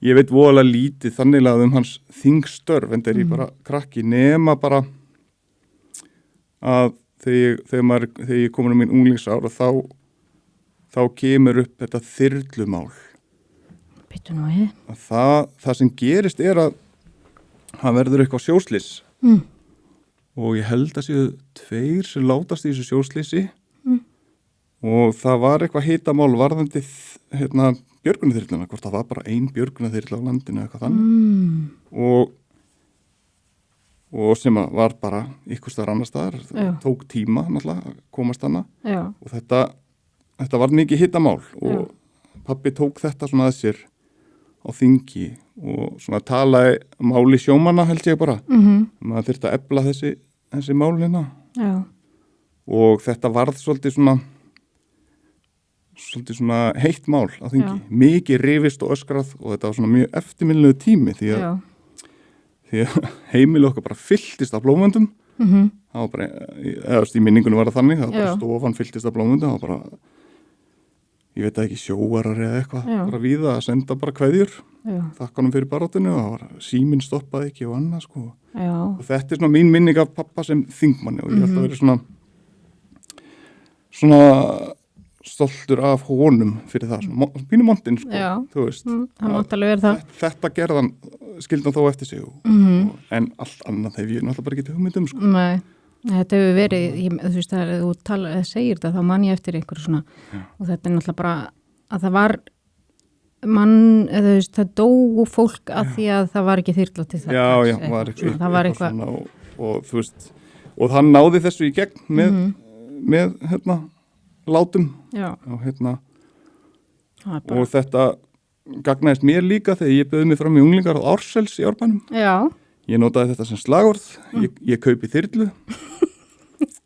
ég veit voðalega lítið þannig að hans þingstörf, en þegar ég bara krakki nema bara að þegar ég komin mín unglingsára þá kemur upp þetta þyrlumál. Bittu nú við. Það sem gerist að hann verður eitthvað sjóslys og ég held að séu 2 sem látast í þessu sjóslýsi og það var eitthvað hitamál varðandi björgunarþyrluna, hvort það var bara 1 björgunarþyrla á landinu eitthvað þannig og sem var bara ykkur staðar annar staðar, tók tíma náttúrulega að komast hana og þetta var mikið hitamál og pabbi tók þetta svona að sér á þingi og svona talaði máli sjómanna held ég bara maður þyrfti að efla þessi málina og þetta varð svolítið svona heitt mál á þingi, mikið rifist og öskrað og þetta var svona mjög eftirminnilegu tími því að heimili okkar bara fylltist af blómvöndum það var bara, eða í minningunum var það þannig, það var bara stofan fylltist af blómvöndum, það var bara ég veit ekki sjóarar eða eitthvað bara víða að senda bara kveðjur þakkanum fyrir baráttinu og það var síminn stoppaði ekki og annað sko og þetta svona mín minning af pappa sem þingmanni og ég held að vera svona stoltur af honum fyrir það, svona pínu montinn sko, þú veist hann mátt alveg vera það þetta gerðan skildan þó eftir sig en allt annað hef ég náttúrulega bara getið hugmyndum sko. Nei, þetta hefur verið þú veist að þú segir þetta þá man ég eftir einhverju svona og þetta er náttúrulega bara að það var þú veist, það dóu fólk að því að það var ekki þyrla til þetta það var eitthvað og þú veist, og hann náði þessu í gegn með látum og þetta gagnaðist mér líka þegar ég bauð mig fram í unglingar á Ársels í Árbænum ég notaði þetta sem slagorð ég kaupi þyrlu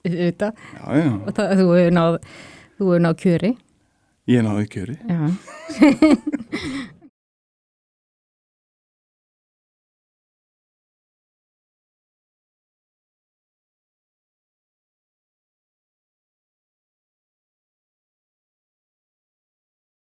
þetta og þú hefur náð kjöri ég náði kjöri